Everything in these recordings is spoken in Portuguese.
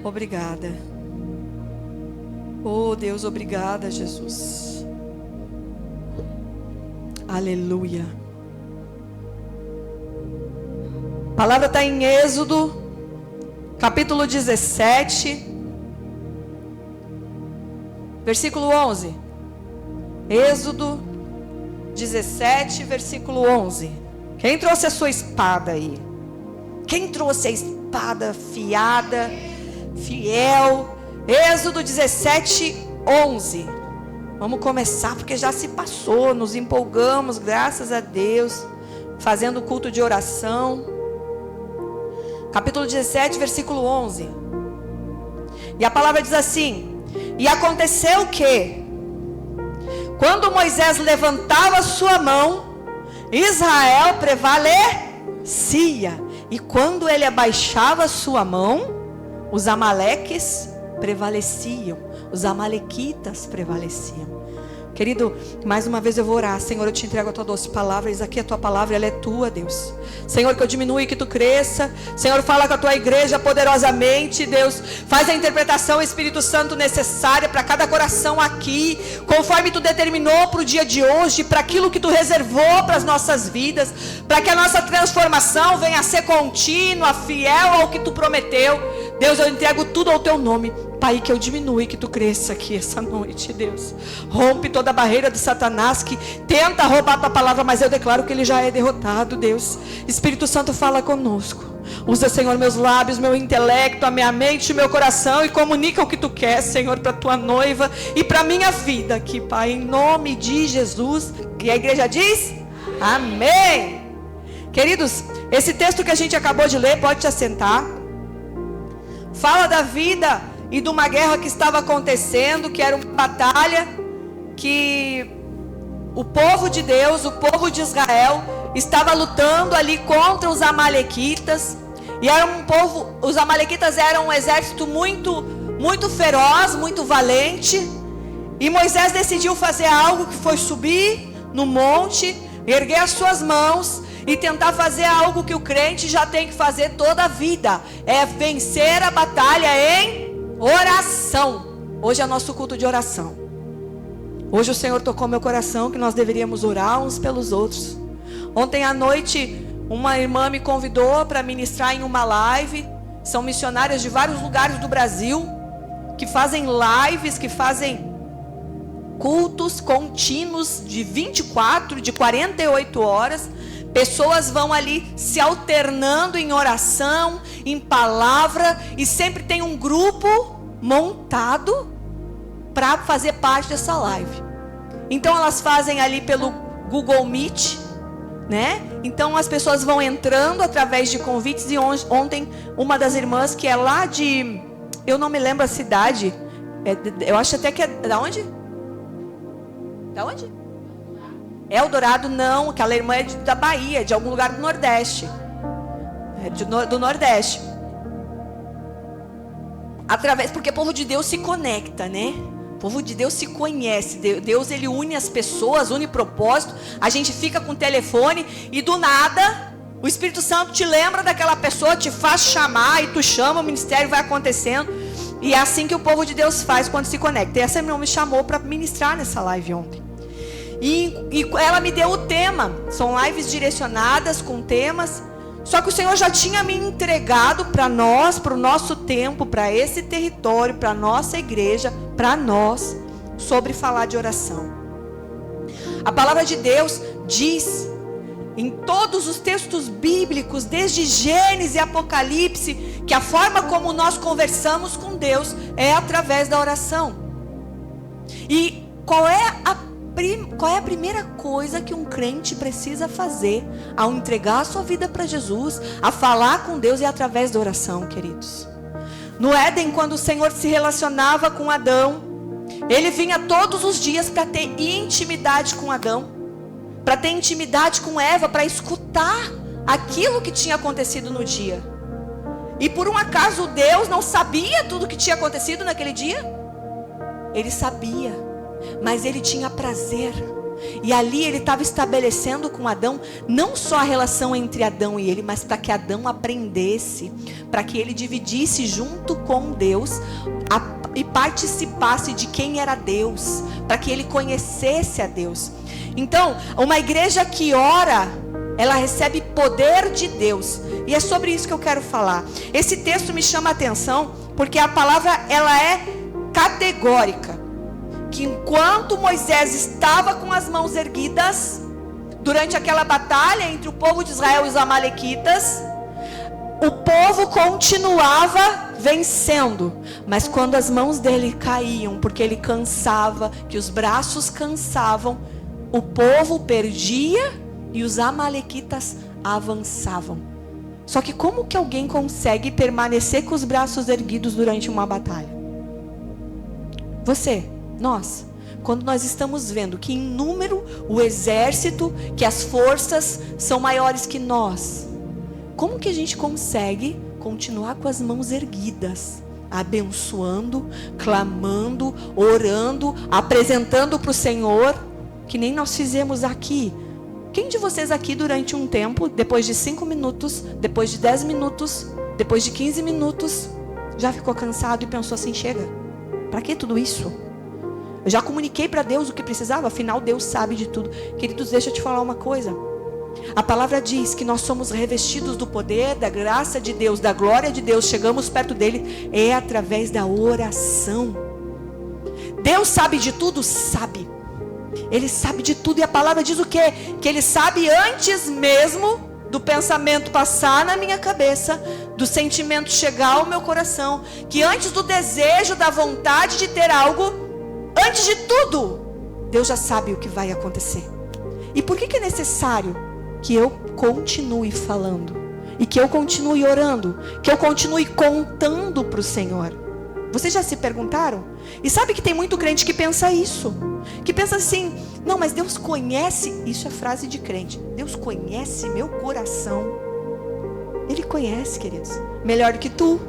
Obrigada. Oh Deus, obrigada, Jesus. Aleluia. A palavra está em Êxodo, capítulo 17, versículo 11. Êxodo 17, versículo 11. Quem trouxe a sua espada aí? Quem trouxe a espada fiada, fiel? Êxodo 17, 11. Vamos começar porque já se passou. Nos empolgamos, graças a Deus, fazendo culto de oração. Capítulo 17, versículo 11. E a palavra diz assim: e aconteceu que, quando Moisés levantava sua mão, Israel prevalecia. E quando ele abaixava sua mão, os amaleques prevaleciam. Os amalequitas prevaleciam. Querido, mais uma vez eu vou orar. Senhor, eu te entrego a tua doce palavra. Eis aqui a tua palavra, ela é tua, Deus. Senhor, que eu diminua e que tu cresça. Senhor, fala com a tua igreja poderosamente, Deus. Faz a interpretação, Espírito Santo, necessária para cada coração aqui, conforme tu determinou para o dia de hoje, para aquilo que tu reservou para as nossas vidas, para que a nossa transformação venha a ser contínua, fiel ao que tu prometeu. Deus, eu entrego tudo ao teu nome. Pai, que eu diminua e que tu cresça aqui essa noite, Deus. Rompe toda a barreira de Satanás que tenta roubar a tua palavra, mas eu declaro que ele já é derrotado, Deus. Espírito Santo, fala conosco. Usa, Senhor, meus lábios, meu intelecto, a minha mente, o meu coração, e comunica o que tu quer, Senhor, para tua noiva e para minha vida aqui, Pai, em nome de Jesus. E a igreja diz: amém. Queridos, esse texto que a gente acabou de ler, pode te assentar, fala da vida e de uma guerra que estava acontecendo, que era uma batalha que o povo de Deus, o povo de Israel, estava lutando ali contra os amalequitas. E era um povo, os amalequitas eram um exército muito feroz, muito valente. E Moisés decidiu fazer algo, que foi subir no monte, erguer as suas mãos e tentar fazer algo que o crente já tem que fazer toda a vida: é vencer a batalha em oração. Hoje é nosso culto de oração. Hoje o Senhor tocou meu coração que nós deveríamos orar uns pelos outros. Ontem à noite, uma irmã me convidou para ministrar em uma live. São missionárias de vários lugares do Brasil, que fazem lives, que fazem cultos contínuos de 24, de 48 horas. Pessoas vão ali se alternando em oração, em palavra, e sempre tem um grupo montado para fazer parte dessa live. Então elas fazem ali pelo Google Meet, né? Então as pessoas vão entrando através de convites. E ontem uma das irmãs, que é lá de, eu não me lembro a cidade, eu acho até que é da onde? Da onde? Eldorado, não, aquela irmã é da Bahia, de algum lugar do Nordeste. Do Nordeste. Porque o povo de Deus se conecta, né? O povo de Deus se conhece. Deus, ele une as pessoas, une propósito. A gente fica com o telefone e do nada o Espírito Santo te lembra daquela pessoa, te faz chamar, e tu chama, o ministério vai acontecendo. E é assim que o povo de Deus faz quando se conecta. E essa irmã me chamou para ministrar nessa live ontem. E ela me deu o tema. São lives direcionadas com temas. Só que o Senhor já tinha me entregado para nós, para o nosso tempo, para esse território, para a nossa igreja, para nós, sobre falar de oração. A palavra de Deus diz, em todos os textos bíblicos, desde Gênesis e Apocalipse, que a forma como nós conversamos com Deus é através da oração. E qual é a primeira coisa que um crente precisa fazer ao entregar a sua vida para Jesus, a falar com Deus? É através da oração, queridos. No Éden, quando o Senhor se relacionava com Adão, ele vinha todos os dias para ter intimidade com Adão, para ter intimidade com Eva, para escutar aquilo que tinha acontecido no dia. E por um acaso Deus não sabia tudo o que tinha acontecido naquele dia? Ele sabia. Mas ele tinha prazer, E ali ele estava estabelecendo com Adão, não só a relação entre Adão e ele, mas para que Adão aprendesse, para que ele dividisse junto com Deus e participasse de quem era Deus, para que ele conhecesse a Deus. Então, uma igreja que ora, ela recebe poder de Deus. E é sobre isso que eu quero falar. Esse texto me chama a atenção, porque a palavra, ela é categórica. Que enquanto Moisés estava com as mãos erguidas, durante aquela batalha entre o povo de Israel e os amalequitas, o povo continuava vencendo. Mas quando as mãos dele caíam, porque ele cansava, que os braços cansavam, o povo perdia e os amalequitas avançavam. Só que como que alguém consegue permanecer com os braços erguidos durante uma batalha? Você, nós, quando nós estamos vendo que em número o exército, que as forças são maiores que nós, como que a gente consegue continuar com as mãos erguidas, abençoando, clamando, orando, apresentando para o Senhor, que nem nós fizemos aqui? Quem de vocês aqui durante um tempo, depois de 5 minutos, depois de 10 minutos, depois de 15 minutos, já ficou cansado e pensou assim, chega, para que tudo isso? Eu já comuniquei para Deus o que precisava, afinal Deus sabe de tudo. Queridos, deixa eu te falar uma coisa. A palavra diz que nós somos revestidos do poder, da graça de Deus, da glória de Deus, chegamos perto dele, é através da oração. Deus sabe de tudo? Sabe. Ele sabe de tudo, e a palavra diz o quê? Que Ele sabe antes mesmo do pensamento passar na minha cabeça, do sentimento chegar ao meu coração, que antes do desejo, da vontade de ter algo, antes de tudo, Deus já sabe o que vai acontecer. E por que é necessário que eu continue falando, e que eu continue orando, que eu continue contando para o Senhor? Vocês já se perguntaram? E sabe que tem muito crente que pensa isso, que pensa assim, não, mas Deus conhece, isso é frase de crente, Deus conhece meu coração. Ele conhece, queridos, melhor que tu,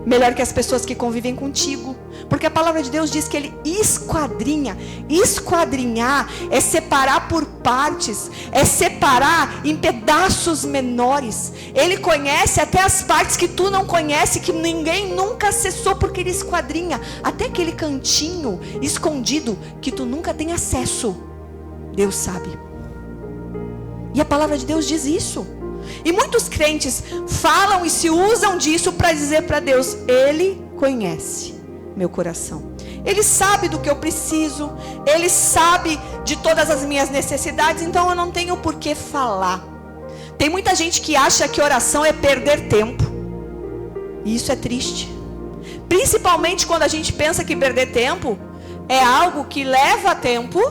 melhor que as pessoas que convivem contigo, porque a palavra de Deus diz que Ele esquadrinha. Esquadrinhar é separar por partes, é separar em pedaços menores. Ele conhece até as partes que tu não conhece, que ninguém nunca acessou, porque Ele esquadrinha até aquele cantinho escondido que tu nunca tem acesso. Deus sabe. E a palavra de Deus diz isso. E muitos crentes falam e se usam disso para dizer para Deus, Ele conhece meu coração, Ele sabe do que eu preciso, Ele sabe de todas as minhas necessidades, então eu não tenho por que falar. Tem muita gente que acha que oração é perder tempo, e isso é triste, principalmente quando a gente pensa que perder tempo é algo que leva tempo,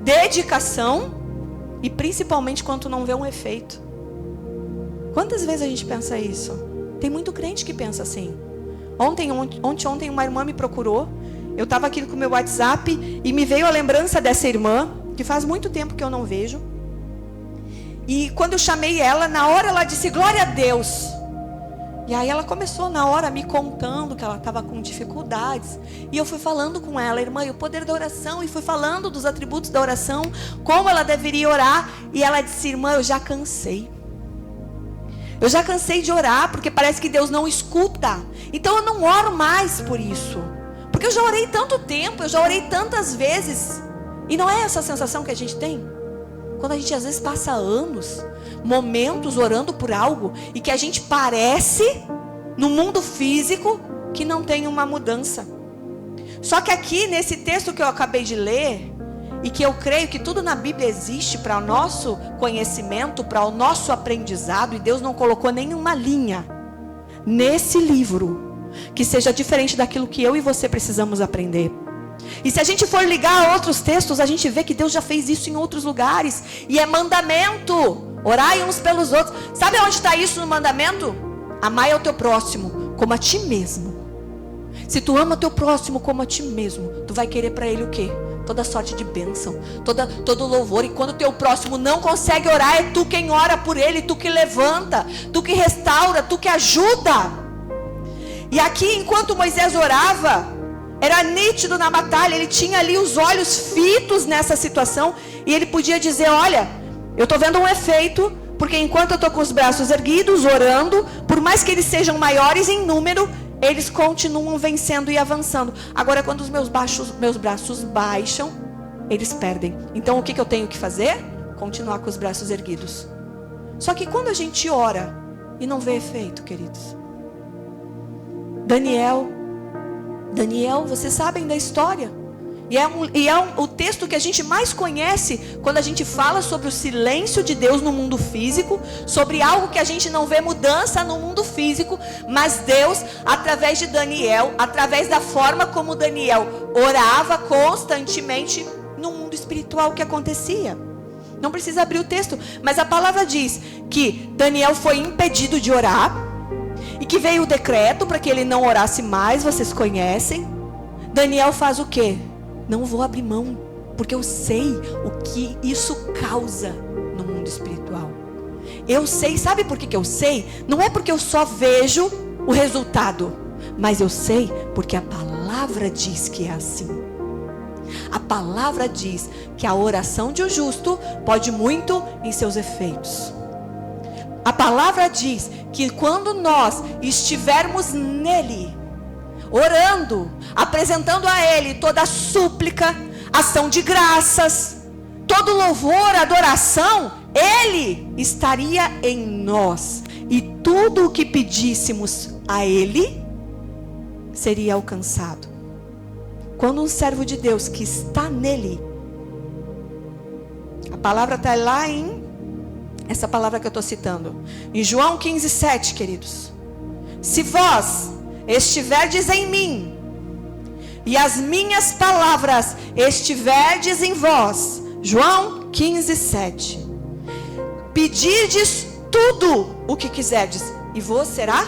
dedicação, e principalmente quando não vê um efeito. Quantas vezes a gente pensa isso? Tem muito crente que pensa assim. Ontem uma irmã me procurou. Eu estava aqui com o meu WhatsApp e me veio a lembrança dessa irmã, que faz muito tempo que eu não vejo. E quando eu chamei ela, na hora ela disse, glória a Deus. E aí ela começou na hora me contando que ela estava com dificuldades. E eu fui falando com ela, irmã, e o poder da oração. E fui falando dos atributos da oração, como ela deveria orar. E ela disse, irmã, eu já cansei. Eu já cansei de orar, porque parece que Deus não escuta. Então eu não oro mais por isso. Porque eu já orei tanto tempo, eu já orei tantas vezes. E não é essa a sensação que a gente tem? Quando a gente às vezes passa anos, momentos orando por algo, e que a gente parece, no mundo físico, que não tem uma mudança. Só que aqui, nesse texto que eu acabei de ler, e que eu creio que tudo na Bíblia existe para o nosso conhecimento, para o nosso aprendizado, e Deus não colocou nenhuma linha nesse livro que seja diferente daquilo que eu e você precisamos aprender. E se a gente for ligar a outros textos, a gente vê que Deus já fez isso em outros lugares, e é mandamento, orai uns pelos outros. Sabe onde está isso no mandamento? Amai ao teu próximo como a ti mesmo. Se tu ama teu próximo como a ti mesmo, tu vai querer para ele o quê? Toda sorte de bênção, todo louvor. E quando o teu próximo não consegue orar, é tu quem ora por ele, tu que levanta, tu que restaura, tu que ajuda. E aqui, enquanto Moisés orava, era nítido na batalha, ele tinha ali os olhos fitos nessa situação, E ele podia dizer, olha, eu estou vendo um efeito, porque enquanto eu estou com os braços erguidos, orando, por mais que eles sejam maiores em número, eles continuam vencendo e avançando. Agora, quando os meus braços baixam, eles perdem. Então, o que eu tenho que fazer? Continuar com os braços erguidos. Só que quando a gente ora e não vê efeito, queridos. Daniel, vocês sabem da história. E é o texto que a gente mais conhece quando a gente fala sobre o silêncio de Deus no mundo físico, sobre algo que a gente não vê mudança no mundo físico, mas Deus, através de Daniel, através da forma como Daniel orava constantemente no mundo espiritual, o que acontecia. Não precisa abrir o texto, mas a palavra diz que Daniel foi impedido de orar, e que veio o decreto para que ele não orasse mais, vocês conhecem. Daniel faz o quê? Não vou abrir mão, porque eu sei o que isso causa no mundo espiritual. Eu sei, sabe por que eu sei? Não é porque eu só vejo o resultado, mas eu sei porque a palavra diz que é assim. A palavra diz que a oração de um justo pode muito em seus efeitos. A palavra diz que quando nós estivermos nele, orando, apresentando a Ele toda a súplica, ação de graças, todo louvor, adoração, Ele estaria em nós. E tudo o que pedíssemos a Ele seria alcançado. Quando um servo de Deus que está nele, a palavra está lá em, essa palavra que eu estou citando, em João 15:7, queridos. Se vós estiverdes em mim, e as minhas palavras estiverdes em vós, João 15:7, pedirdes tudo o que quiserdes, e vos será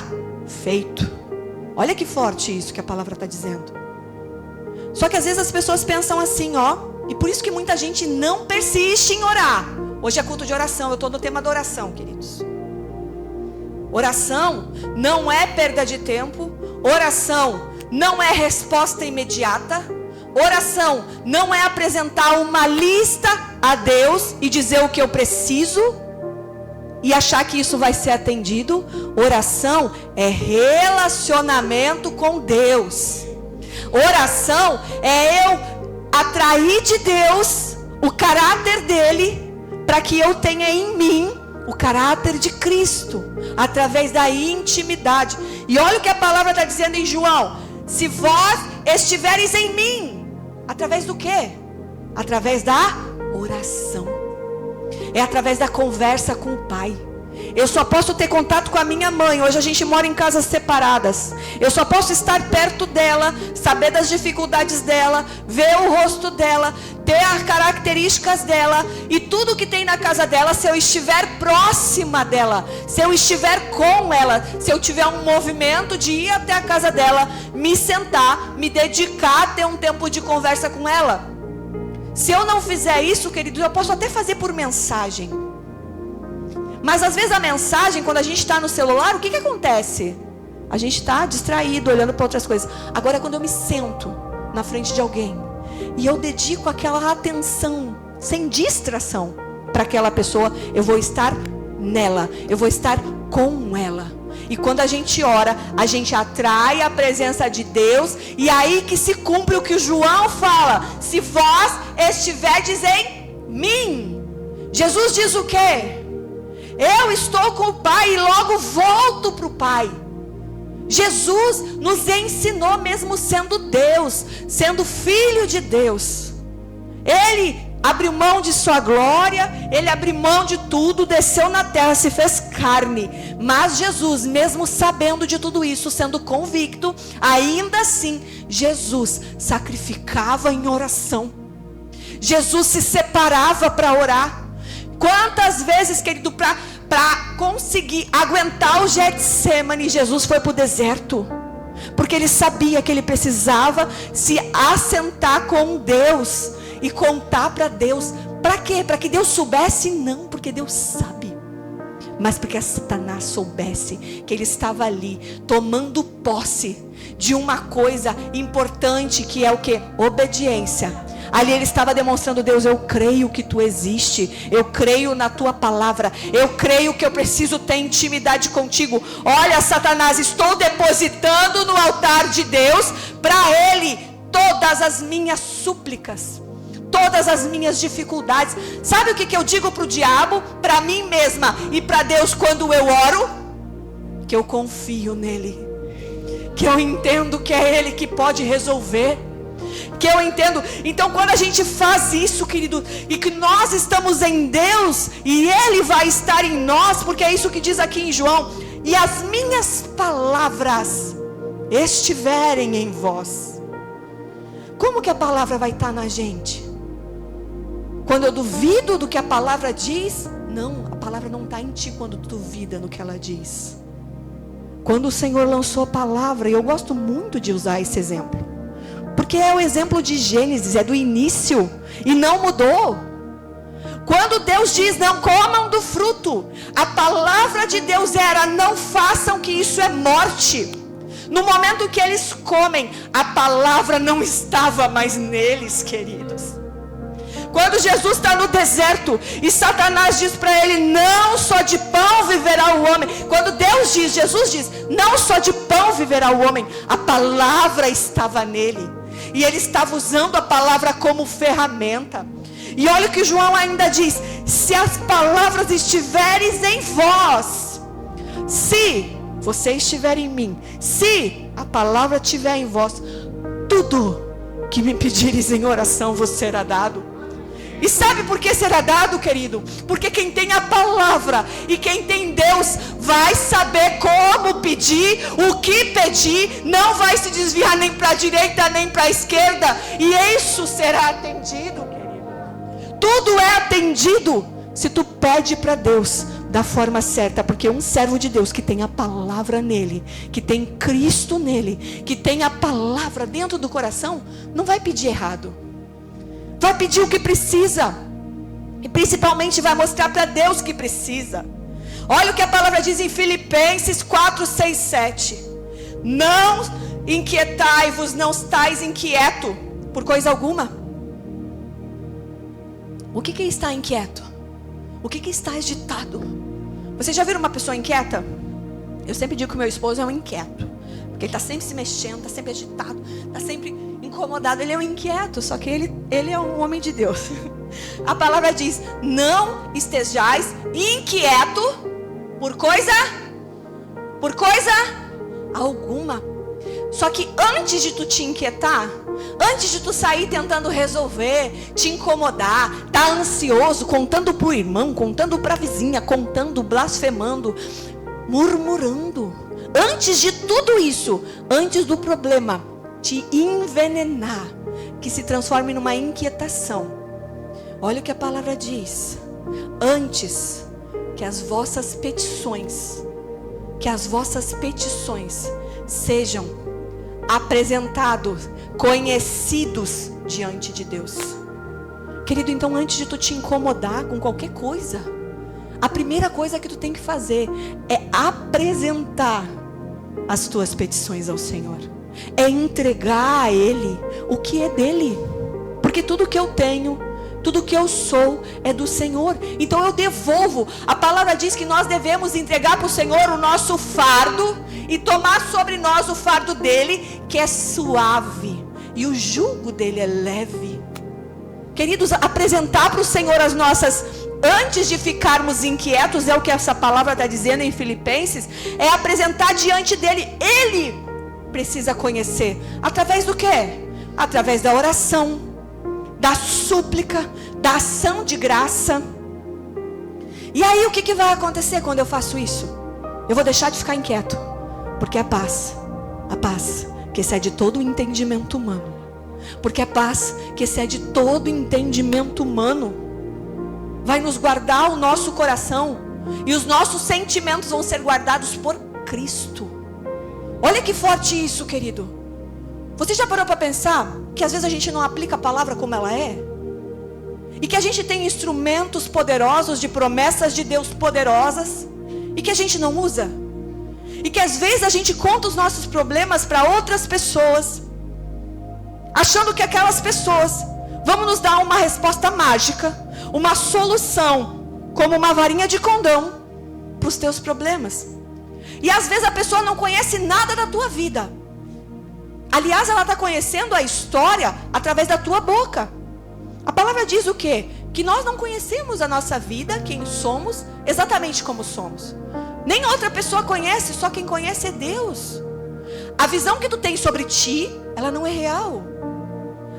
feito. Olha que forte isso que a palavra está dizendo. Só que às vezes as pessoas pensam assim, e por isso que muita gente não persiste em orar. Hoje é culto de oração, eu estou no tema da oração, queridos. Oração não é perda de tempo. Oração não é resposta imediata. Oração não é apresentar uma lista a Deus e dizer o que eu preciso e achar que isso vai ser atendido. Oração é relacionamento com Deus. Oração é eu atrair de Deus o caráter dele, para que eu tenha em mim o caráter de Cristo, através da intimidade. E olha o que a palavra está dizendo em João: se vós estiveres em mim, através do quê? Através da oração. É através da conversa com o Pai. Eu só posso ter contato com a minha mãe. Hoje a gente mora em casas separadas. Eu só posso estar perto dela, saber das dificuldades dela, ver o rosto dela, ter as características dela e tudo que tem na casa dela, se eu estiver próxima dela, se eu estiver com ela, se eu tiver um movimento de ir até a casa dela, me sentar, me dedicar a ter um tempo de conversa com ela. Se eu não fizer isso, queridos, eu posso até fazer por mensagem. Mas às vezes a mensagem, quando a gente está no celular, o que acontece? A gente está distraído, olhando para outras coisas. Agora, quando eu me sento na frente de alguém e eu dedico aquela atenção, sem distração, para aquela pessoa, eu vou estar nela, eu vou estar com ela. E quando a gente ora, a gente atrai a presença de Deus. E aí que se cumpre o que o João fala: se vós estiverdes em mim. Jesus diz o quê? Eu estou com o Pai e logo volto para o Pai. Jesus nos ensinou, mesmo sendo Deus, sendo Filho de Deus, Ele abriu mão de sua glória, Ele abriu mão de tudo, desceu na terra, se fez carne. Mas Jesus, mesmo sabendo de tudo isso, sendo convicto, ainda assim, Jesus sacrificava em oração. Jesus se separava para orar. Quantas vezes, querido, para conseguir aguentar o Getsemane, Jesus foi para o deserto, porque ele sabia que ele precisava se assentar com Deus e contar para Deus. Para quê? Para que Deus soubesse? Não, porque Deus sabe, mas porque Satanás soubesse que ele estava ali tomando posse de uma coisa importante, que é o que? Obediência. Ali ele estava demonstrando: Deus, eu creio que tu existe, eu creio na tua palavra, eu creio que eu preciso ter intimidade contigo. Olha, Satanás, estou depositando no altar de Deus, para ele, todas as minhas súplicas, todas as minhas dificuldades. Sabe o que eu digo para o diabo, para mim mesma e para Deus quando eu oro? Que eu confio nele, que eu entendo que é ele que pode resolver, que eu entendo. Então quando a gente faz isso, querido, e que nós estamos em Deus e ele vai estar em nós, porque é isso que diz aqui em João: e as minhas palavras estiverem em vós. Como que a palavra vai estar na gente? Quando eu duvido do que a palavra diz? Não, a palavra não está em ti quando tu duvida no que ela diz. Quando o Senhor lançou a palavra, e eu gosto muito de usar esse exemplo, porque é o exemplo de Gênesis, é do início, e não mudou. Quando Deus diz: não comam do fruto, a palavra de Deus era: não façam, que isso é morte. No momento que eles comem, a palavra não estava mais neles, queridos. Quando Jesus está no deserto e Satanás diz para ele: não só de pão viverá o homem. Quando Deus diz, Jesus diz: não só de pão viverá o homem, a palavra estava nele, e ele estava usando a palavra como ferramenta. E olha o que João ainda diz: se as palavras estiverem em vós, se você estiver em mim, se a palavra estiver em vós, tudo que me pedires em oração vos será dado. E sabe por que será dado, querido? Porque quem tem a palavra e quem tem Deus vai saber como pedir, o que pedir, não vai se desviar nem para a direita nem para a esquerda, e isso será atendido, querido. Tudo é atendido se tu pede para Deus da forma certa, porque um servo de Deus que tem a palavra nele, que tem Cristo nele, que tem a palavra dentro do coração, não vai pedir errado. Vai pedir o que precisa, e principalmente vai mostrar para Deus que precisa. Olha o que a palavra diz em Filipenses 4, 6, 7. Não inquietai-vos, não estáis inquieto por coisa alguma. O que é estar inquieto? O que está agitado? Você já viu uma pessoa inquieta? Eu sempre digo que o meu esposo é um inquieto, porque ele está sempre se mexendo, está sempre agitado, está sempre incomodado. Ele é um inquieto, só que ele é um homem de Deus. A palavra diz: não estejais inquieto por coisa alguma. Só que antes de tu te inquietar, antes de tu sair tentando resolver, te incomodar, tá ansioso, contando pro irmão, contando pra vizinha, contando, blasfemando, murmurando, antes de tudo isso, antes do problema te envenenar, que se transforme numa inquietação, olha o que a palavra diz: antes que as vossas petições sejam apresentados, conhecidos diante de Deus. Querido, então antes de tu te incomodar com qualquer coisa, a primeira coisa que tu tem que fazer é apresentar as tuas petições ao Senhor, é entregar a Ele o que é dele, porque tudo que eu tenho, tudo que eu sou é do Senhor. Então eu devolvo. A palavra diz que nós devemos entregar para o Senhor o nosso fardo e tomar sobre nós o fardo dele, que é suave, e o jugo dele é leve. Queridos, apresentar para o Senhor as nossas, antes de ficarmos inquietos, é o que essa palavra está dizendo em Filipenses, é apresentar diante dele. Ele precisa conhecer. Através do quê? Através da oração, da súplica, da ação de graça. E aí o que vai acontecer quando eu faço isso? Eu vou deixar de ficar inquieto, porque a paz que excede todo o entendimento humano, porque a paz que excede todo o entendimento humano vai nos guardar o nosso coração, e os nossos sentimentos vão ser guardados por Cristo. Olha que forte isso, querido. Você já parou para pensar que às vezes a gente não aplica a palavra como ela é? E que a gente tem instrumentos poderosos de promessas de Deus poderosas, e que a gente não usa? E que às vezes a gente conta os nossos problemas para outras pessoas, achando que aquelas pessoas vamos nos dar uma resposta mágica, uma solução, como uma varinha de condão para os teus problemas. E às vezes a pessoa não conhece nada da tua vida. Aliás, ela está conhecendo a história através da tua boca. A palavra diz o quê? Que nós não conhecemos a nossa vida, quem somos, exatamente como somos. Nem outra pessoa conhece, só quem conhece é Deus. A visão que tu tens sobre ti, ela não é real.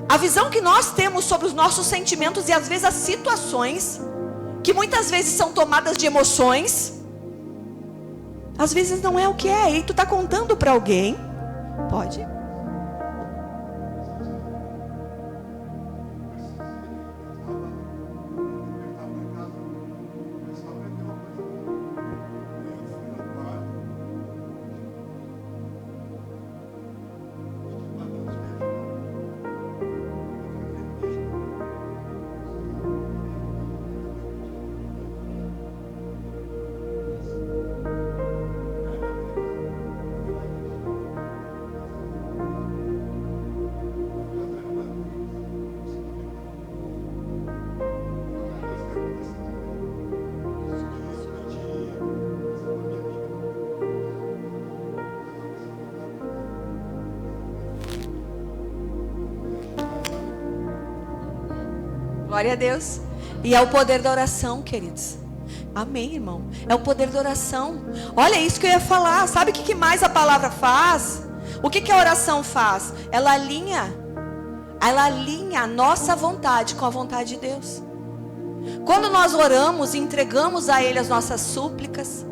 A visão que nós temos sobre os nossos sentimentos e às vezes as situações, que muitas vezes são tomadas de emoções, às vezes não é o que é. E tu está contando para alguém. Pode? Glória a Deus. E é o poder da oração, queridos. Amém, irmão. É o poder da oração. Olha isso que eu ia falar. Sabe o que mais a palavra faz? O que a oração faz? Ela alinha a nossa vontade com a vontade de Deus. Quando nós oramos e entregamos a Ele as nossas súplicas,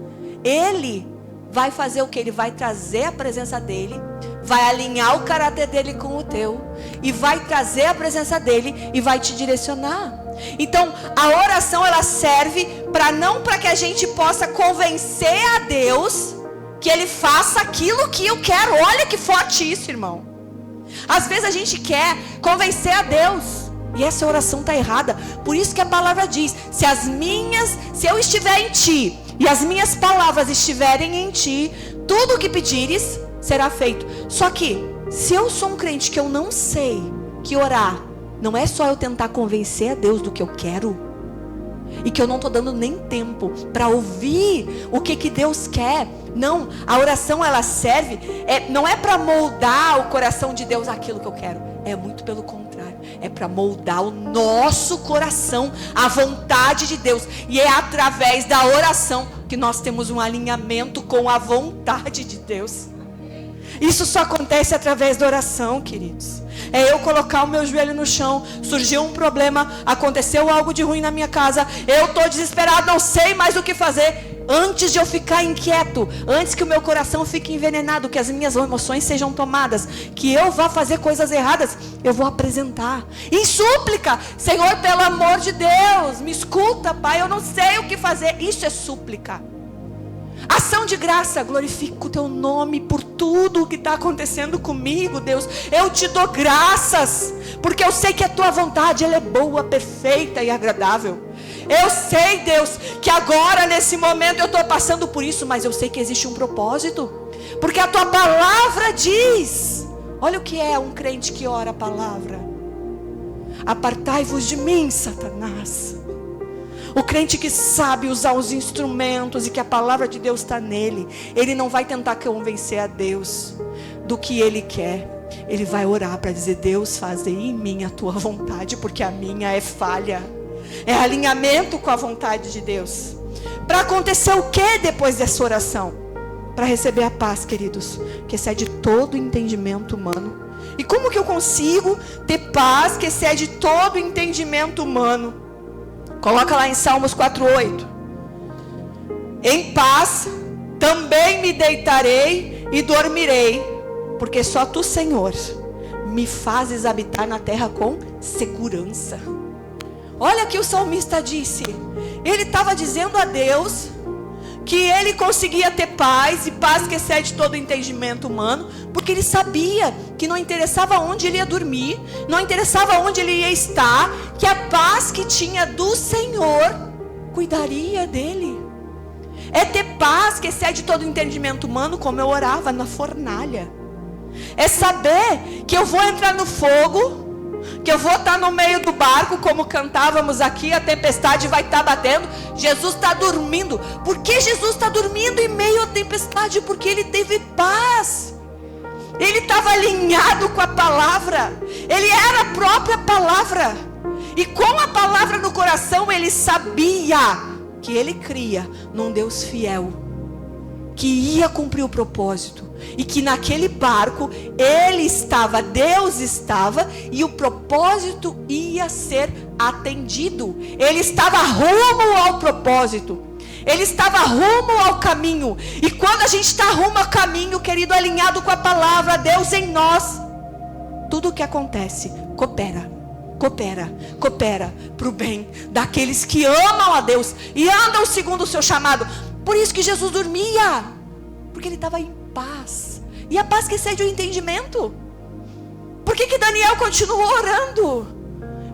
Ele vai fazer o que? Ele vai trazer a presença dEle, vai alinhar o caráter dEle com o teu, e vai trazer a presença dEle e vai te direcionar. Então a oração, ela serve não para que a gente possa convencer a Deus que Ele faça aquilo que eu quero. Olha que forte isso, irmão. Às vezes a gente quer convencer a Deus, e essa oração está errada. Por isso que a palavra diz: se eu estiver em ti e as minhas palavras estiverem em ti, tudo o que pedires será feito. Só que se eu sou um crente que eu não sei que orar não é só eu tentar convencer a Deus do que eu quero, e que eu não estou dando nem tempo para ouvir o que Deus quer. Não, a oração, ela serve, não é para moldar o coração de Deus aquilo que eu quero. É muito pelo contrário, é para moldar o nosso coração à vontade de Deus. E é através da oração que nós temos um alinhamento com a vontade de Deus. Isso só acontece através da oração, queridos. É eu colocar o meu joelho no chão. Surgiu um problema, aconteceu algo de ruim na minha casa, eu estou desesperado, não sei mais o que fazer. Antes de eu ficar inquieto, antes que o meu coração fique envenenado, que as minhas emoções sejam tomadas, que eu vá fazer coisas erradas, eu vou apresentar em súplica: Senhor, pelo amor de Deus, me escuta, Pai, eu não sei o que fazer. Isso é súplica. Ação de graça: glorifico o teu nome por tudo o que está acontecendo comigo, Deus. Eu te dou graças, porque eu sei que a tua vontade, ela é boa, perfeita e agradável. Eu sei, Deus, que agora nesse momento eu estou passando por isso, mas eu sei que existe um propósito, porque a tua palavra diz. Olha o que é um crente que ora a palavra: apartai-vos de mim, Satanás. O crente que sabe usar os instrumentos e que a palavra de Deus está nele, ele não vai tentar convencer a Deus do que ele quer. Ele vai orar para dizer: Deus, faze em mim a tua vontade, porque a minha é falha. É alinhamento com a vontade de Deus. Para acontecer o que depois dessa oração? Para receber a paz, queridos, que excede todo entendimento humano. E como que eu consigo ter paz que excede todo entendimento humano? Coloca lá em Salmos 4:8. Em paz também me deitarei e dormirei, porque só tu, Senhor, me fazes habitar na terra com segurança. Olha o que o salmista disse. Ele estava dizendo a Deus que ele conseguia ter paz, e paz que excede todo o entendimento humano, porque ele sabia que não interessava onde ele ia dormir, não interessava onde ele ia estar, que a paz que tinha do Senhor cuidaria dele. É ter paz que excede todo o entendimento humano, como eu orava na fornalha. É saber que eu vou entrar no fogo, que eu vou estar no meio do barco, como cantávamos aqui, a tempestade vai estar batendo, Jesus está dormindo. Por que Jesus está dormindo em meio à tempestade? Porque ele teve paz. Ele estava alinhado com a palavra. Ele era a própria palavra. E com a palavra no coração, ele sabia que ele cria num Deus fiel, que ia cumprir o propósito. E que naquele barco, ele estava, Deus estava, e o propósito ia ser atendido. Ele estava rumo ao propósito. Ele estava rumo ao caminho. E quando a gente está rumo ao caminho, querido, alinhado com a palavra, Deus em nós, tudo o que acontece, coopera para o bem daqueles que amam a Deus e andam segundo o seu chamado. Por isso que Jesus dormia, porque ele estava em paz. E a paz que excede o entendimento. Por que Daniel continuou orando?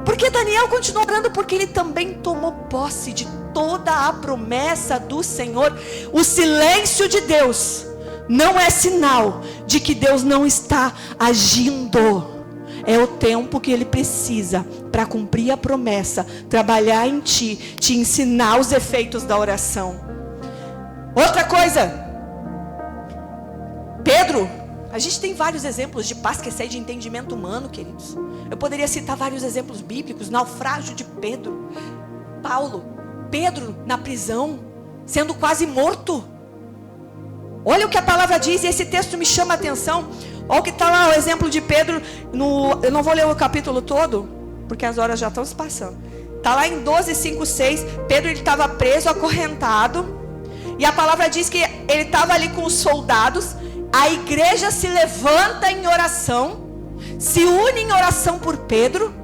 Porque Daniel continuou orando porque ele também tomou posse de toda a promessa do Senhor. O silêncio de Deus não é sinal de que Deus não está agindo. É o tempo que ele precisa para cumprir a promessa, trabalhar em ti, te ensinar os efeitos da oração. Outra coisa, Pedro, a gente tem vários exemplos de paz que excede entendimento humano, queridos. Eu poderia citar vários exemplos bíblicos. Naufrágio de Pedro, Paulo, Pedro na prisão, sendo quase morto. Olha o que a palavra diz, e esse texto me chama a atenção. Olha o que está lá, o exemplo de Pedro, eu não vou ler o capítulo todo, porque as horas já estão se passando. Está lá em 12, 5, 6, Pedro estava preso, acorrentado, e a palavra diz que ele estava ali com os soldados, a igreja se levanta em oração, se une em oração por Pedro,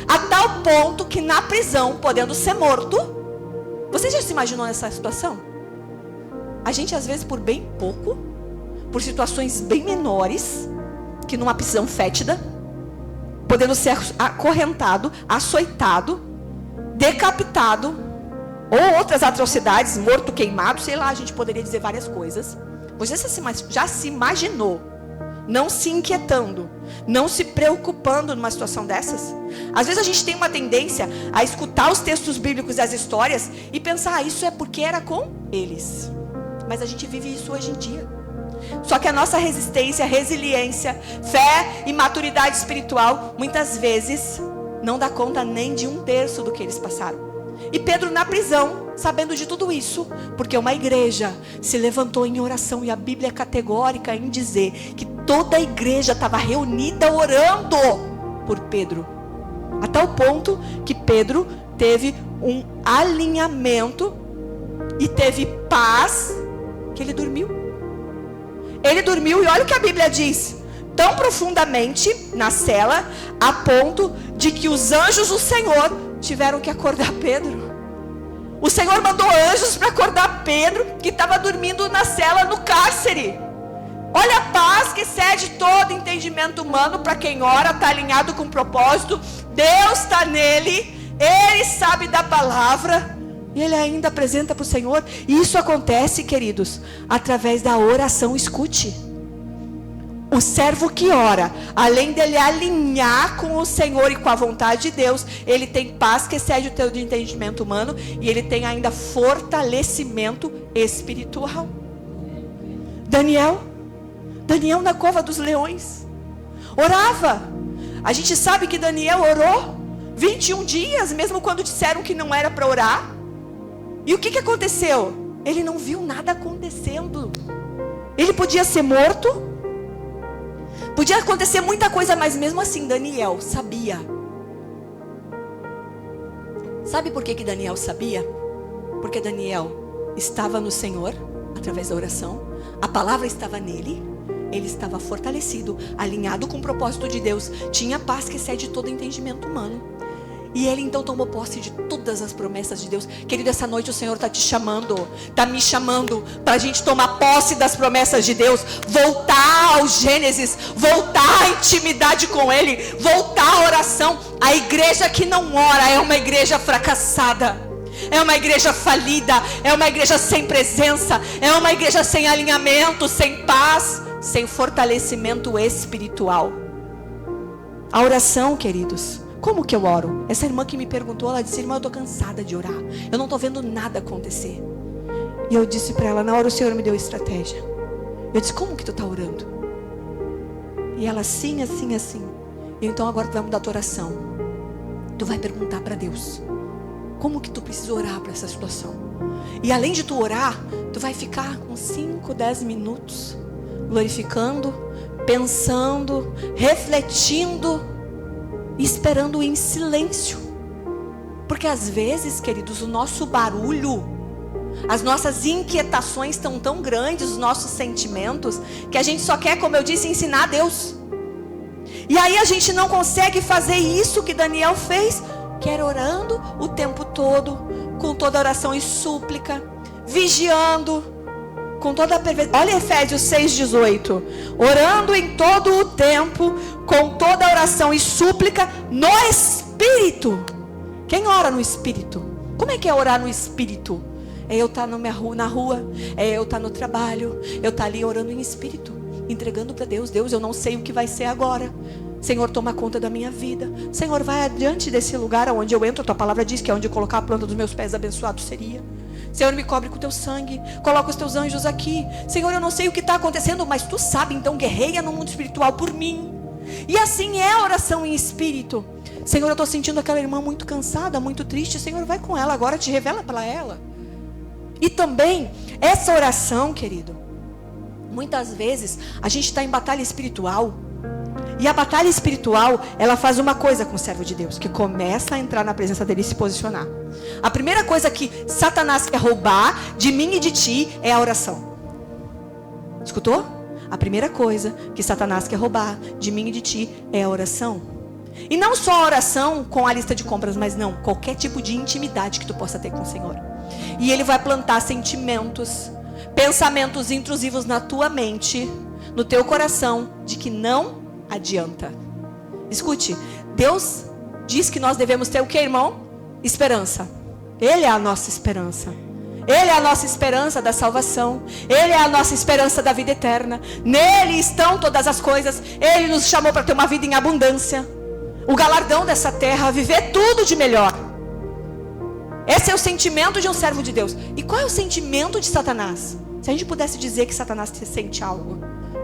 a tal ponto que na prisão, podendo ser morto, você já se imaginou nessa situação? A gente às vezes por bem pouco, por situações bem menores, que numa prisão fétida, podendo ser acorrentado, açoitado, decapitado, ou outras atrocidades, morto, queimado, sei lá, a gente poderia dizer várias coisas. Você já se imaginou não se inquietando, não se preocupando numa situação dessas? Às vezes a gente tem uma tendência a escutar os textos bíblicos e as histórias e pensar, isso é porque era com eles. Mas a gente vive isso hoje em dia. Só que a nossa resistência, resiliência, fé e maturidade espiritual, muitas vezes, não dá conta nem de 1/3 do que eles passaram. E Pedro na prisão, sabendo de tudo isso, porque uma igreja se levantou em oração, e a Bíblia é categórica em dizer que toda a igreja estava reunida orando por Pedro, a tal ponto que Pedro teve um alinhamento e teve paz, que ele dormiu. Ele dormiu, e olha o que a Bíblia diz, tão profundamente na cela, a ponto de que os anjos do Senhor tiveram que acordar Pedro. O Senhor mandou anjos para acordar Pedro, que estava dormindo na cela, no cárcere. Olha a paz que excede todo entendimento humano para quem ora, está alinhado com o propósito. Deus está nele, ele sabe da palavra, e ele ainda apresenta para o Senhor. E isso acontece, queridos, através da oração. Escute, o servo que ora, além dele alinhar com o Senhor e com a vontade de Deus, ele tem paz que excede o teu entendimento humano, e ele tem ainda fortalecimento espiritual. Daniel na cova dos leões, orava. A gente sabe que Daniel orou 21 dias, mesmo quando disseram que não era para orar. E o que aconteceu? Ele não viu nada acontecendo. Ele podia ser morto, podia acontecer muita coisa, mas mesmo assim Daniel sabia. Sabe por que Daniel sabia? Porque Daniel estava no Senhor, através da oração. A palavra estava nele. Ele estava fortalecido, alinhado com o propósito de Deus. Tinha paz que excede todo entendimento humano. E ele então tomou posse de todas as promessas de Deus. Querido, essa noite o Senhor está te chamando, está me chamando, para a gente tomar posse das promessas de Deus. Voltar ao Gênesis, voltar à intimidade com Ele, voltar à oração. A igreja que não ora é uma igreja fracassada, é uma igreja falida, é uma igreja sem presença, é uma igreja sem alinhamento, sem paz, sem fortalecimento espiritual. A oração, queridos, Como que eu oro? Essa irmã que me perguntou, ela disse: irmã, eu estou cansada de orar. Eu não estou vendo nada acontecer. E eu disse para ela, na hora o Senhor me deu estratégia. Eu disse: como que tu está orando? E ela, assim, assim, assim. E então agora tu vai mudar a tua oração. Tu vai perguntar para Deus como que tu precisa orar para essa situação. E além de tu orar, tu vai ficar uns 5, 10 minutos glorificando, pensando, refletindo e esperando em silêncio. Porque às vezes, queridos, o nosso barulho, as nossas inquietações estão tão grandes, os nossos sentimentos, que a gente só quer, como eu disse, ensinar a Deus. E aí a gente não consegue fazer isso que Daniel fez, que era orando o tempo todo, com toda oração e súplica, vigiando, com toda a perfeição. Olha Efésios 6,18. Orando em todo o tempo, com toda oração e súplica, no Espírito. Quem ora no Espírito? Como é que é orar no Espírito? É eu estar na rua, é eu estar no trabalho, eu estar ali orando em Espírito, entregando para Deus. Deus, eu não sei o que vai ser agora. Senhor, toma conta da minha vida. Senhor, vai adiante desse lugar onde eu entro. A tua palavra diz que é onde colocar a planta dos meus pés, abençoado seria. Senhor, me cobre com o teu sangue. Coloca os teus anjos aqui. Senhor, eu não sei o que está acontecendo, mas tu sabe, então guerreia no mundo espiritual por mim. E assim é a oração em espírito. Senhor, eu estou sentindo aquela irmã muito cansada, muito triste. Senhor, vai com ela agora, te revela para ela. E também, essa oração, querido, muitas vezes a gente está em batalha espiritual. E a batalha espiritual, ela faz uma coisa com o servo de Deus, que começa a entrar na presença dele e se posicionar. A primeira coisa que Satanás quer roubar de mim e de ti é a oração. Escutou? A primeira coisa que Satanás quer roubar de mim e de ti é a oração. E não só a oração com a lista de compras, mas não, qualquer tipo de intimidade que tu possa ter com o Senhor. E ele vai plantar sentimentos, pensamentos intrusivos na tua mente, no teu coração, de que não adianta. Escute, Deus diz que nós devemos ter o que, irmão? Esperança. Ele é a nossa esperança. Ele é a nossa esperança da salvação. Ele é a nossa esperança da vida eterna. Nele estão todas as coisas. Ele nos chamou para ter uma vida em abundância. O galardão dessa terra, viver tudo de melhor. Esse é o sentimento de um servo de Deus. E qual é o sentimento de Satanás? Se a gente pudesse dizer que Satanás sente algo,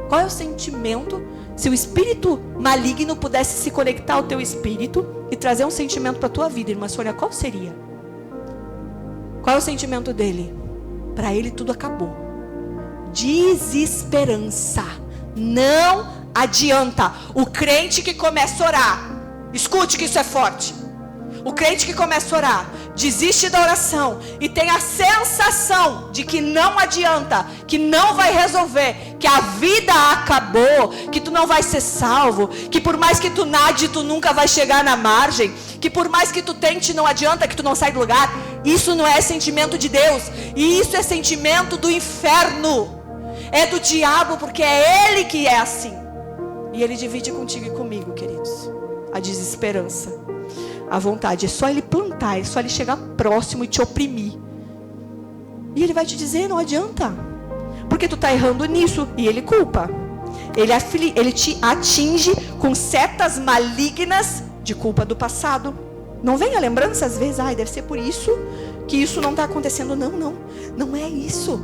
qual é o sentimento? Se o espírito maligno pudesse se conectar ao teu espírito e trazer um sentimento para a tua vida, irmã Sônia, qual seria? Qual é o sentimento dele? Para ele tudo acabou. Desesperança. Não adianta. O crente que começa a orar, escute que isso é forte. O crente que começa a orar, desiste da oração e tem a sensação de que não adianta, que não vai resolver, que a vida acabou, que tu não vai ser salvo, que por mais que tu nade, tu nunca vai chegar na margem, que por mais que tu tente, não adianta, que tu não sai do lugar. Isso não é sentimento de Deus, e isso é sentimento do inferno, é do diabo, porque é ele que é assim. E ele divide contigo e comigo, queridos, a desesperança. A vontade, é só ele plantar, é só ele chegar próximo e te oprimir. E ele vai te dizer, não adianta, porque tu está errando nisso. E ele culpa. Ele te atinge com setas malignas de culpa do passado. Não vem a lembrança às vezes, deve ser por isso que isso não está acontecendo. Não é isso.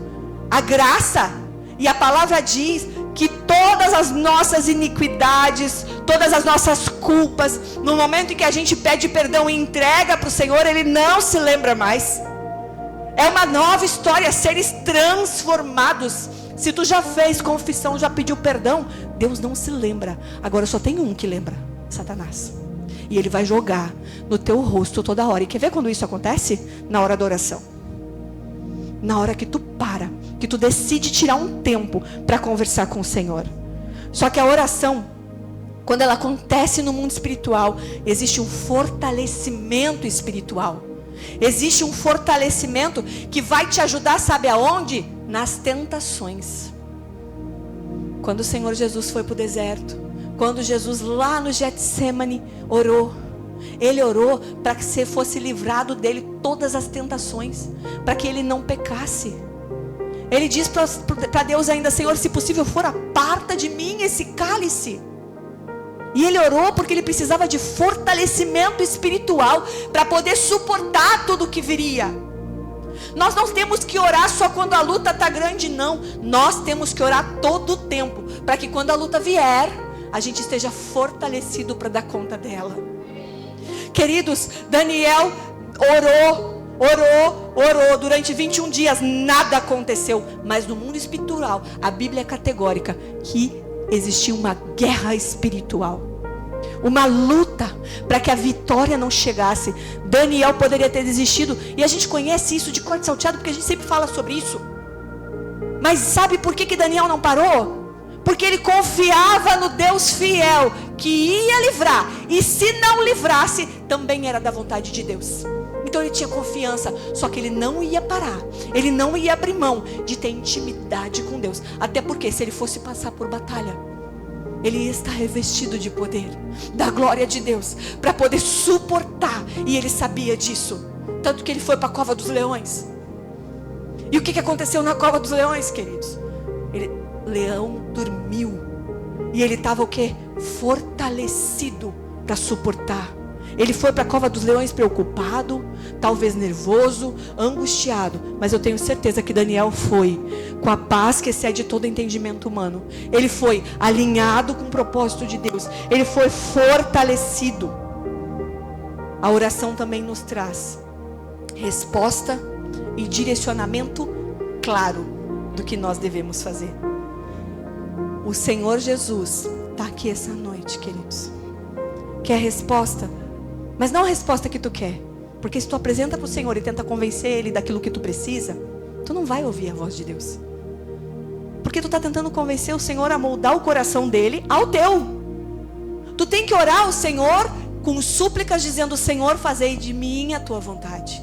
A graça e a palavra diz que todas as nossas iniquidades, todas as nossas culpas, no momento em que a gente pede perdão e entrega para o Senhor, Ele não se lembra mais. É uma nova história, seres transformados. Se tu já fez confissão, já pediu perdão, Deus não se lembra. Agora só tem um que lembra, Satanás. E ele vai jogar no teu rosto toda hora. E quer ver quando isso acontece? Na hora da oração. Na hora que tu para, que tu decide tirar um tempo para conversar com o Senhor. Só que a oração, quando ela acontece no mundo espiritual, existe um fortalecimento espiritual. Existe um fortalecimento que vai te ajudar, sabe aonde? Nas tentações. Quando o Senhor Jesus foi para o deserto, quando Jesus lá no Getsemane orou, Ele orou para que você fosse livrado dele todas as tentações, para que ele não pecasse. Ele diz para Deus ainda, Senhor, se possível for, aparta de mim esse cálice. E ele orou porque ele precisava de fortalecimento espiritual para poder suportar tudo o que viria. Nós não temos que orar só quando a luta está grande, não. Nós temos que orar todo o tempo, para que quando a luta vier, a gente esteja fortalecido para dar conta dela. Queridos, Daniel orou durante 21 dias, nada aconteceu. Mas no mundo espiritual, a Bíblia é categórica que existia uma guerra espiritual, uma luta para que a vitória não chegasse. Daniel poderia ter desistido, e a gente conhece isso de corte salteado, porque a gente sempre fala sobre isso. Mas sabe por que Daniel não parou? Porque ele confiava no Deus fiel, que ia livrar, e se não livrasse, também era da vontade de Deus. Então ele tinha confiança, só que ele não ia parar, ele não ia abrir mão de ter intimidade com Deus. Até porque se ele fosse passar por batalha, ele ia estar revestido de poder, da glória de Deus, para poder suportar. E ele sabia disso, tanto que ele foi para a cova dos leões. E o que aconteceu na cova dos leões, queridos? O leão dormiu, e ele estava o quê? Fortalecido para suportar. Ele foi para a cova dos leões preocupado, talvez nervoso, angustiado. Mas eu tenho certeza que Daniel foi com a paz que excede todo entendimento humano. Ele foi alinhado com o propósito de Deus. Ele foi fortalecido. A oração também nos traz resposta e direcionamento claro do que nós devemos fazer. O Senhor Jesus está aqui essa noite, queridos. Quer resposta? Mas não a resposta que tu quer. Porque se tu apresenta para o Senhor e tenta convencer Ele daquilo que tu precisa, tu não vai ouvir a voz de Deus. Porque tu está tentando convencer o Senhor a moldar o coração dele ao teu. Tu tem que orar ao Senhor com súplicas dizendo: Senhor, fazei de mim a tua vontade.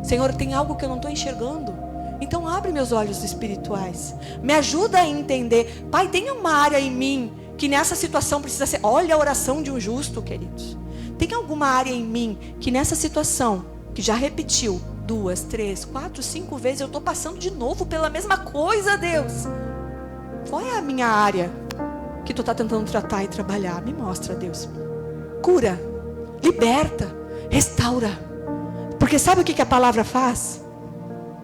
Senhor, tem algo que eu não estou enxergando. Então abre meus olhos espirituais. Me ajuda a entender. Pai, tem uma área em mim que nessa situação precisa ser... Olha a oração de um justo, queridos. Tem alguma área em mim que nessa situação, que já repetiu 2, 3, 4, 5 vezes, eu estou passando de novo pela mesma coisa, Deus. Qual é a minha área que tu está tentando tratar e trabalhar? Me mostra, Deus. Cura, liberta, restaura. Porque sabe o que a palavra faz?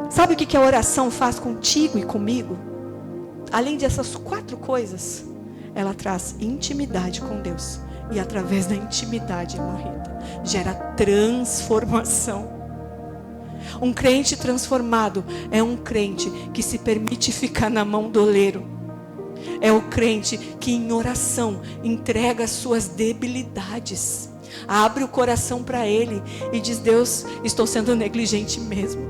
Sabe o que a oração faz contigo e comigo? Além dessas 4 coisas, ela traz intimidade com Deus. E através da intimidade, irmã Rita, gera transformação. Um crente transformado é um crente que se permite ficar na mão do oleiro. É o crente que em oração entrega as suas debilidades. Abre o coração para Ele e diz: Deus, estou sendo negligente mesmo.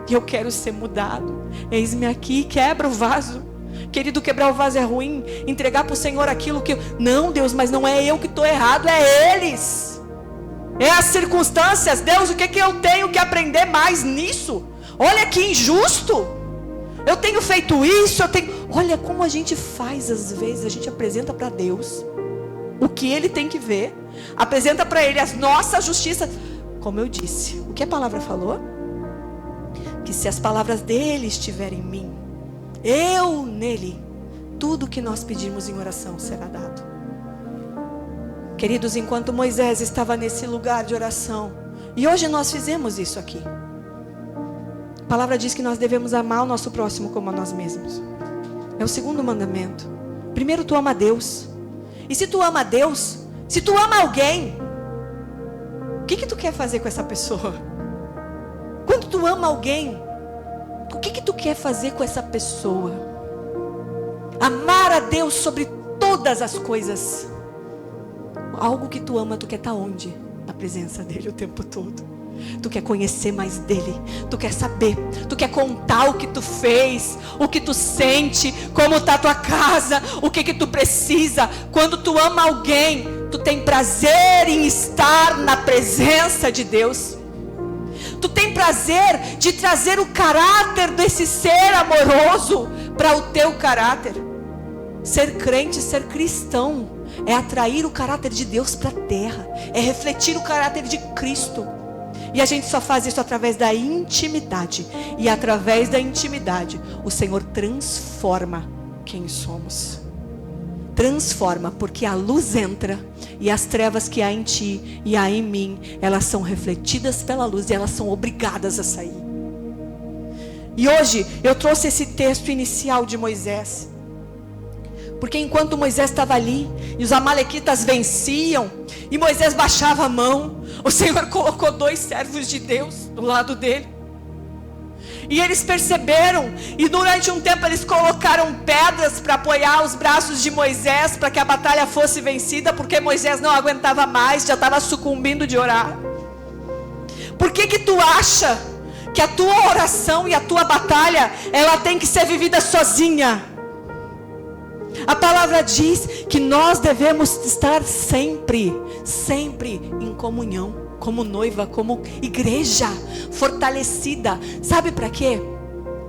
E eu quero ser mudado. Eis-me aqui, quebra o vaso. Querido, quebrar o vaso é ruim. Entregar para o Senhor aquilo que... Não, Deus, mas não é eu que estou errado, é eles. É as circunstâncias. Deus, o que eu tenho que aprender mais nisso? Olha que injusto. Eu tenho feito isso, Olha como a gente faz às vezes. A gente apresenta para Deus o que Ele tem que ver. Apresenta para Ele as nossas justiças. Como eu disse, o que a palavra falou? Que se as palavras dEle estiverem em mim, eu nele, tudo que nós pedirmos em oração será dado. Queridos, enquanto Moisés estava nesse lugar de oração, e hoje nós fizemos isso aqui, a palavra diz que nós devemos amar o nosso próximo como a nós mesmos. É o segundo mandamento. Primeiro tu ama a Deus. E se tu ama a Deus, se tu ama alguém, o que tu quer fazer com essa pessoa? Quando tu ama alguém, o que tu quer fazer com essa pessoa? Amar a Deus sobre todas as coisas. Algo que tu ama, tu quer estar onde? Na presença dEle o tempo todo. Tu quer conhecer mais dEle. Tu quer saber. Tu quer contar o que tu fez, o que tu sente, como está a tua casa, o que tu precisa. Quando tu ama alguém, tu tem prazer em estar na presença de Deus. Tu tem prazer de trazer o caráter desse ser amoroso para o teu caráter. Ser crente, ser cristão, é atrair o caráter de Deus para a terra. É refletir o caráter de Cristo. E a gente só faz isso através da intimidade. E através da intimidade, o Senhor transforma quem somos. transforma, porque a luz entra e as trevas que há em ti e há em mim, elas são refletidas pela luz e elas são obrigadas a sair. E hoje eu trouxe esse texto inicial de Moisés, porque enquanto Moisés estava ali e os amalequitas venciam e Moisés baixava a mão, o Senhor colocou 2 servos de Deus do lado dele. E eles perceberam, e durante um tempo eles colocaram pedras para apoiar os braços de Moisés, para que a batalha fosse vencida, porque Moisés não aguentava mais, já estava sucumbindo de orar. Por que tu acha que a tua oração e a tua batalha, ela tem que ser vivida sozinha? A palavra diz que nós devemos estar sempre em comunhão, como noiva, como igreja fortalecida. Sabe para quê?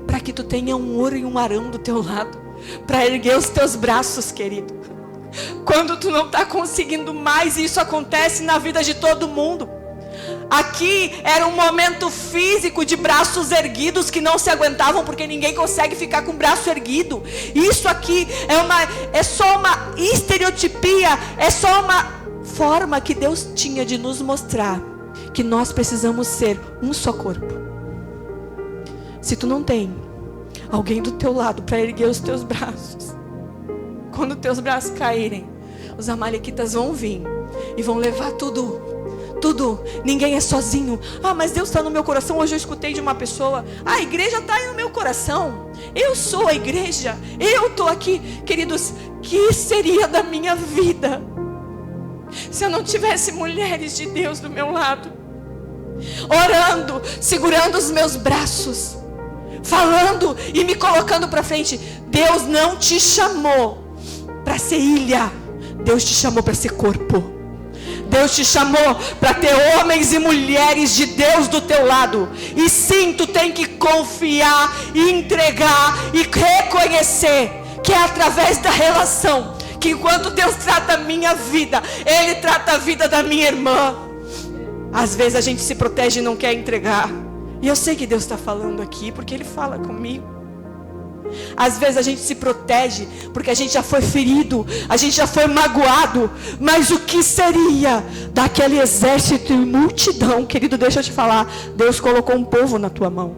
Para que tu tenha um ouro e um arão do teu lado, para erguer os teus braços, querido. Quando tu não está conseguindo mais, e isso acontece na vida de todo mundo. Aqui era um momento físico de braços erguidos que não se aguentavam, porque ninguém consegue ficar com o braço erguido. Isso aqui é só uma estereotipia, é só uma forma que Deus tinha de nos mostrar que nós precisamos ser um só corpo. Se tu não tem alguém do teu lado para erguer os teus braços, quando teus braços caírem, os amalequitas vão vir e vão levar tudo. Ninguém é sozinho. Mas Deus está no meu coração. Hoje eu escutei de uma pessoa: a igreja está aí no meu coração, eu sou a igreja, eu estou aqui. Queridos, que seria da minha vida se eu não tivesse mulheres de Deus do meu lado, orando, segurando os meus braços, falando e me colocando para frente? Deus não te chamou para ser ilha, Deus te chamou para ser corpo. Deus te chamou para ter homens e mulheres de Deus do teu lado. E sim, tu tem que confiar e entregar e reconhecer que é através da relação, que enquanto Deus trata a minha vida, Ele trata a vida da minha irmã. Às vezes a gente se protege e não quer entregar. E eu sei que Deus está falando aqui, porque Ele fala comigo. Às vezes a gente se protege porque a gente já foi ferido, a gente já foi magoado. Mas o que seria daquele exército e multidão? Querido, deixa eu te falar, Deus colocou um povo na tua mão.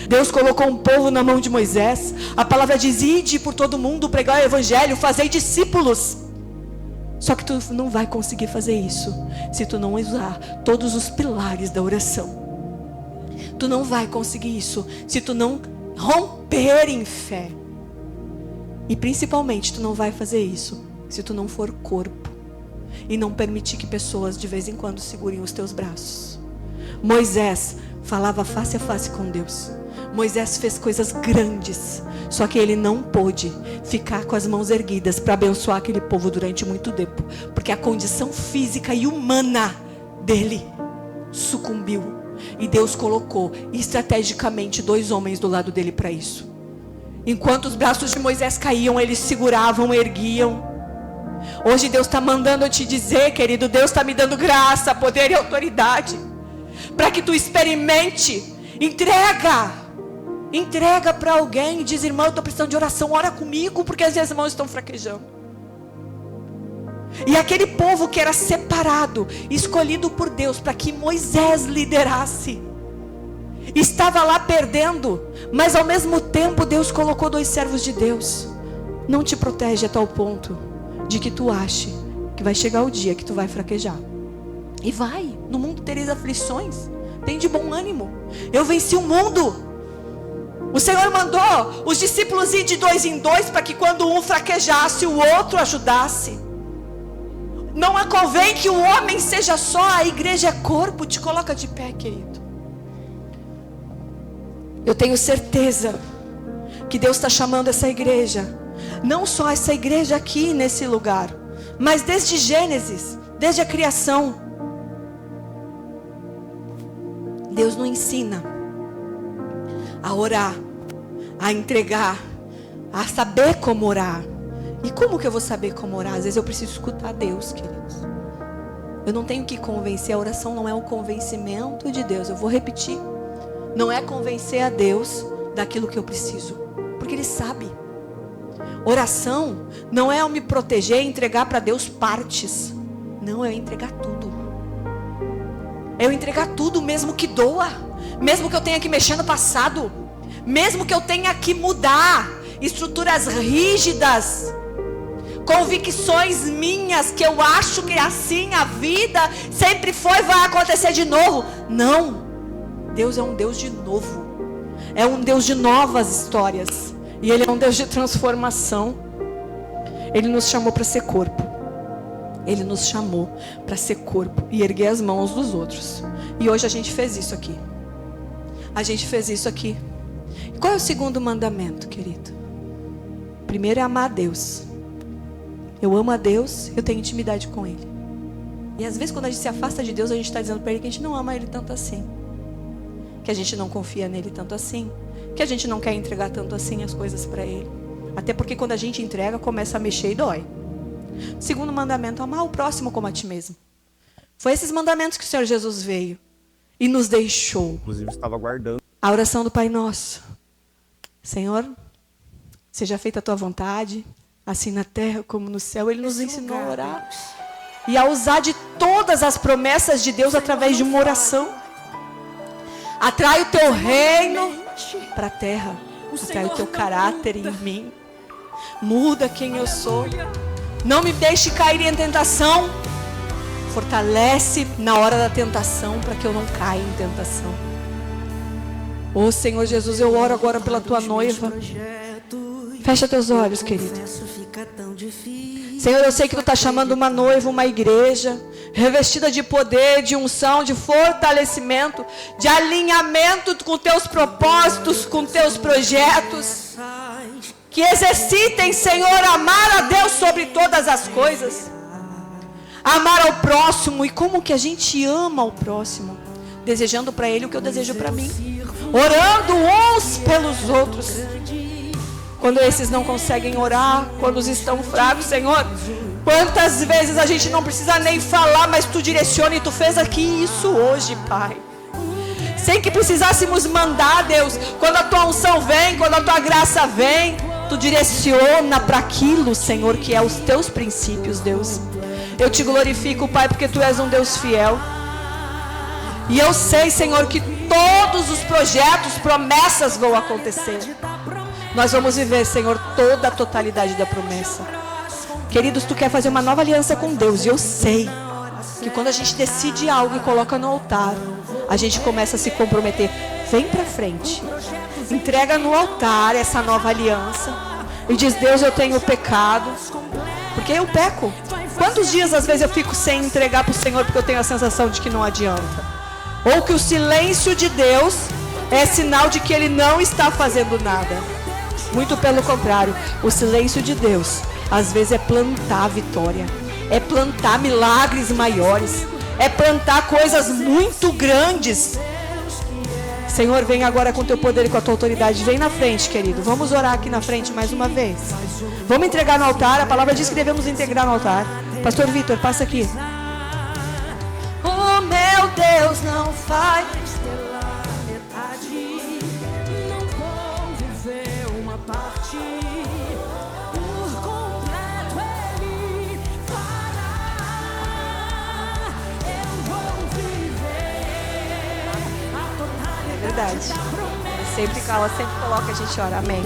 Deus colocou um povo na mão de Moisés. A palavra diz: ide por todo mundo, pregar o evangelho, fazei discípulos. Só que tu não vai conseguir fazer isso se tu não usar todos os pilares da oração. Tu não vai conseguir isso se tu não romper em fé. E principalmente tu não vai fazer isso se tu não for corpo e não permitir que pessoas de vez em quando segurem os teus braços. Moisés falava face a face com Deus. Moisés fez coisas grandes, só que ele não pôde ficar com as mãos erguidas para abençoar aquele povo durante muito tempo, porque a condição física e humana dele sucumbiu. E Deus colocou estrategicamente 2 homens do lado dele para isso. Enquanto os braços de Moisés caíam, eles seguravam, erguiam. Hoje Deus está mandando eu te dizer, querido, Deus está me dando graça, poder e autoridade, para que tu experimente. Entrega para alguém e diz: irmão, eu estou precisando de oração, ora comigo, porque as minhas mãos estão fraquejando. E aquele povo que era separado, escolhido por Deus para que Moisés liderasse, estava lá perdendo, mas ao mesmo tempo Deus colocou 2 servos de Deus. Não te protege a tal ponto de que tu ache que vai chegar o dia que tu vai fraquejar. E vai, no mundo tereis aflições, tem de bom ânimo, eu venci o mundo. O Senhor mandou os discípulos ir de 2 em 2 para que quando um fraquejasse, o outro ajudasse. Não convém que o homem seja só, a igreja é corpo. Te coloca de pé, querido. Eu tenho certeza que Deus está chamando essa igreja, não só essa igreja aqui nesse lugar, mas desde Gênesis, desde a criação. Deus nos ensina a orar, a entregar, a saber como orar. E como que eu vou saber como orar? Às vezes eu preciso escutar Deus, queridos. Eu não tenho que convencer. A oração não é o convencimento de Deus. Eu vou repetir. Não é convencer a Deus daquilo que eu preciso, porque Ele sabe. Oração não é eu me proteger e entregar para Deus partes. Não, é eu entregar tudo. É eu entregar tudo, mesmo que doa. Mesmo que eu tenha que mexer no passado. Mesmo que eu tenha que mudar estruturas rígidas. Convicções minhas que eu acho que assim a vida sempre foi, vai acontecer de novo. Não. Deus é um Deus de novo. É um Deus de novas histórias. E Ele é um Deus de transformação. Ele nos chamou para ser corpo. Ele nos chamou para ser corpo e erguer as mãos dos outros. E hoje a gente fez isso aqui. A gente fez isso aqui. Qual é o segundo mandamento, querido? Primeiro é amar a Deus. Eu amo a Deus, eu tenho intimidade com Ele. E às vezes quando a gente se afasta de Deus, a gente está dizendo para Ele que a gente não ama Ele tanto assim. Que a gente não confia nele tanto assim. Que a gente não quer entregar tanto assim as coisas para Ele. Até porque quando a gente entrega, começa a mexer e dói. Segundo mandamento, amar o próximo como a ti mesmo. Foi esses mandamentos que o Senhor Jesus veio e nos deixou. Inclusive estava aguardando A oração do Pai Nosso. Senhor, seja feita a tua vontade, assim na terra como no céu. Ele nos ensinou a orar. E a usar de todas as promessas de Deus através de uma oração. Atrai o teu reino para a terra. Atrai o teu caráter em mim. Muda quem eu sou. Não me deixe cair em tentação. Fortalece na hora da tentação para que eu não caia em tentação. Ô Senhor Jesus, eu oro agora pela tua noiva. Fecha teus olhos, querido. Senhor, eu sei que tu está chamando uma noiva, uma igreja, revestida de poder, de unção, de fortalecimento, de alinhamento com teus propósitos, com teus projetos. Que exercitem, Senhor, amar a Deus sobre todas as coisas. Amar ao próximo. E como que a gente ama ao próximo? Desejando para ele o que eu desejo para mim. Orando uns pelos outros. Quando esses não conseguem orar, quando os estão fracos, Senhor, quantas vezes a gente não precisa nem falar, mas tu direciona e tu fez aqui isso hoje, Pai. Sem que precisássemos mandar, Deus, quando a tua unção vem, quando a tua graça vem, tu direciona para aquilo, Senhor, que é os teus princípios, Deus. Eu te glorifico, Pai, porque tu és um Deus fiel. E eu sei, Senhor, que todos os projetos, promessas vão acontecer. Nós vamos viver, Senhor, toda a totalidade da promessa. Queridos, tu quer fazer uma nova aliança com Deus. E eu sei que quando a gente decide algo e coloca no altar, a gente começa a se comprometer. Vem pra frente. Entrega no altar essa nova aliança. E diz, Deus, eu tenho pecado. Porque eu peco. Quantos dias, às vezes, eu fico sem entregar pro Senhor porque eu tenho a sensação de que não adianta? Ou que o silêncio de Deus é sinal de que Ele não está fazendo nada. Muito pelo contrário, o silêncio de Deus às vezes é plantar a vitória, é plantar milagres maiores, é plantar coisas muito grandes. Senhor, vem agora com teu poder e com a tua autoridade. Vem na frente, querido. Vamos orar aqui na frente mais uma vez. Vamos entregar no altar. A palavra diz que devemos integrar no altar. Pastor Vitor, passa aqui. Oh meu Deus, não faz pela metade. Não vou viver uma parte. Por completo Ele fará. Eu vou viver a totalidade. É verdade. Ela sempre coloca a gente ora. Amém.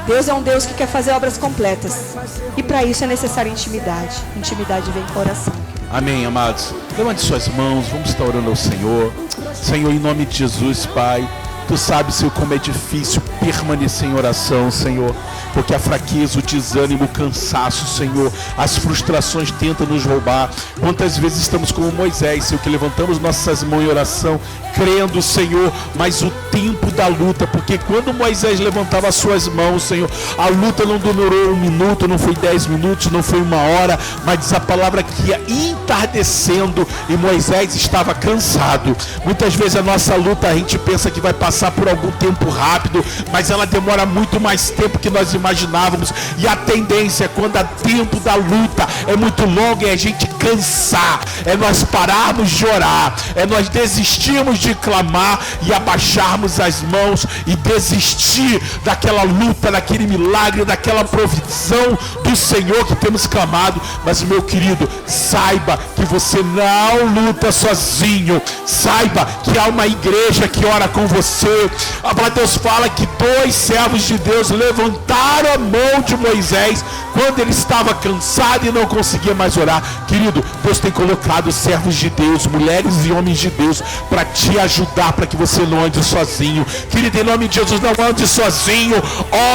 Deus é um Deus que quer fazer obras completas. E para isso é necessária intimidade. Intimidade vem com oração. Amém, amados. Levante suas mãos, vamos estar orando ao Senhor. Senhor, em nome de Jesus, Pai, Tu sabes, Senhor, como é difícil permanecer em oração, Senhor, porque a fraqueza, o desânimo, o cansaço, Senhor, as frustrações tentam nos roubar. Quantas vezes estamos como Moisés, Senhor, que levantamos nossas mãos em oração, crendo, Senhor, mas o tempo da luta, porque quando Moisés levantava as suas mãos, Senhor, a luta não demorou 1 minuto, não foi 10 minutos, não foi 1 hora, mas diz a palavra que ia entardecendo e Moisés estava cansado. Muitas vezes a nossa luta, a gente pensa que vai passar por algum tempo rápido, mas ela demora muito mais tempo que nós imaginávamos, e a tendência, quando o tempo da luta é muito longo e a gente cansar, é nós pararmos de orar, é nós desistirmos de clamar e abaixarmos as mãos e desistir daquela luta, daquele milagre, daquela provisão do Senhor que temos clamado. Mas, meu querido, saiba que você não luta sozinho. Saiba que há uma igreja que ora com você. A palavra de Deus fala que 2 servos de Deus levantaram a mão de Moisés quando ele estava cansado e não conseguia mais orar. Querido, Deus tem colocado servos de Deus, mulheres e homens de Deus, para te ajudar, para que você não ande sozinho. Querido, em nome de Jesus, não ande sozinho.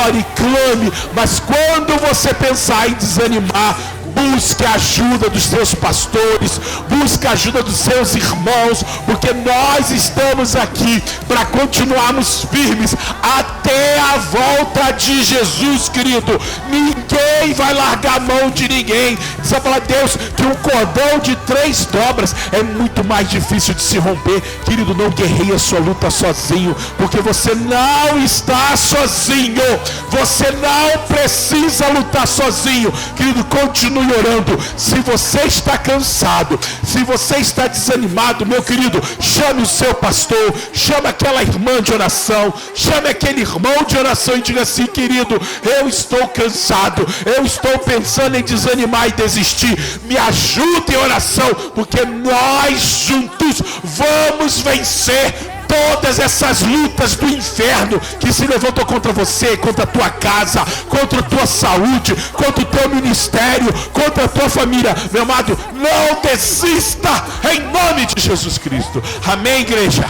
Ore, clame, mas quando você pensar em desanimar, busque a ajuda dos seus pastores, busque a ajuda dos seus irmãos, porque nós estamos aqui para continuarmos firmes até a volta de Jesus, querido. Ninguém vai largar a mão de ninguém. Diz a palavra de Deus que um cordão de 3 dobras é muito mais difícil de se romper. Querido, não guerreie a sua luta sozinho, porque você não está sozinho. Você não precisa lutar sozinho. Querido, continue orando. Se você está cansado, se você está desanimado, meu querido, chame o seu pastor, chame aquela irmã de oração, chame aquele irmão de oração e diga assim: querido, eu estou cansado, eu estou pensando em desanimar e desistir, me ajude em oração, porque nós juntos vamos vencer todas essas lutas do inferno que se levantam contra você, contra a tua casa, contra a tua saúde, contra o teu ministério, contra a tua família. Meu amado, não desista, em nome de Jesus Cristo. Amém, igreja?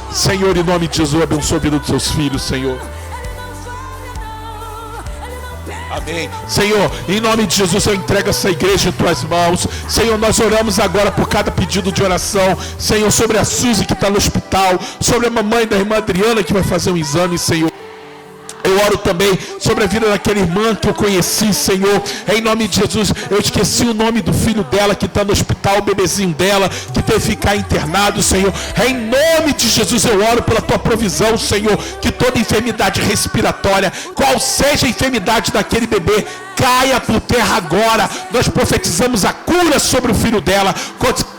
Senhor, em nome de Jesus, abençoa a vida dos seus filhos, Senhor. Amém. Senhor, em nome de Jesus, eu entrego essa igreja em tuas mãos. Senhor, nós oramos agora por cada pedido de oração. Senhor, sobre a Suzy que está no hospital, sobre a mamãe da irmã Adriana que vai fazer um exame, Senhor. Eu oro também sobre a vida daquela irmã que eu conheci, Senhor. Em nome de Jesus, eu esqueci o nome do filho dela que está no hospital, o bebezinho dela que teve que ficar internado, Senhor. Em nome de Jesus, eu oro pela tua provisão, Senhor. Que toda enfermidade respiratória, qual seja a enfermidade daquele bebê, caia por terra agora. Nós profetizamos a cura sobre o filho dela,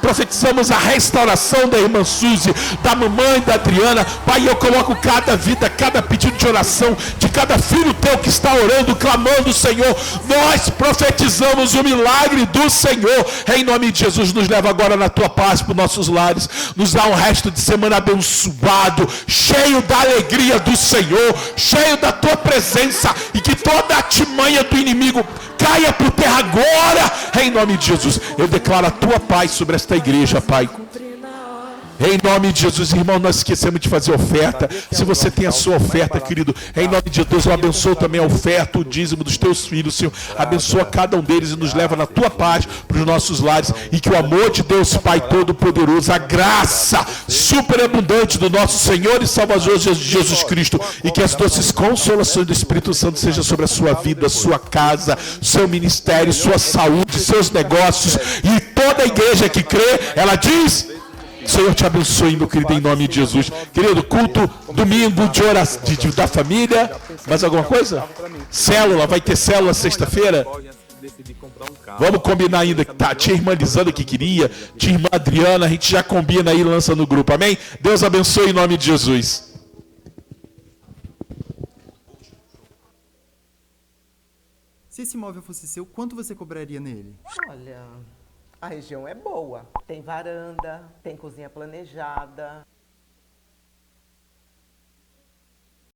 profetizamos a restauração da irmã Suzy, da mamãe da Adriana. Pai, eu coloco cada vida, cada pedido de oração de cada filho teu que está orando, clamando, Senhor. Nós profetizamos o milagre do Senhor. Em nome de Jesus, nos leva agora na tua paz para os nossos lares. Nos dá um resto de semana abençoado, cheio da alegria do Senhor, cheio da tua presença, e que toda a artimanha do inimigo caia por terra agora, em nome de Jesus. Eu declaro a tua paz sobre esta igreja, Pai. Em nome de Jesus, irmão, nós esquecemos de fazer oferta. Se você tem a sua oferta, querido, em nome de Deus, eu abençoo também a oferta, o dízimo dos teus filhos, Senhor. Abençoa cada um deles e nos leva na tua paz para os nossos lares. E que o amor de Deus, Pai Todo-Poderoso, a graça superabundante do nosso Senhor e Salvador Jesus Cristo, e que as doces consolações do Espírito Santo sejam sobre a sua vida, sua casa, seu ministério, sua saúde, seus negócios. E toda a igreja que crê, ela diz: Senhor te abençoe, meu querido, em nome de Jesus. Querido, culto domingo de oração da família. Mais alguma coisa? Célula, vai ter célula sexta-feira? Vamos combinar ainda. Tá, tia irmã Lisandra que queria, tia irmã Adriana, a gente já combina aí e lança no grupo, amém? Deus abençoe em nome de Jesus. Se esse imóvel fosse seu, quanto você cobraria nele? Olha, a região é boa. Tem varanda, tem cozinha planejada.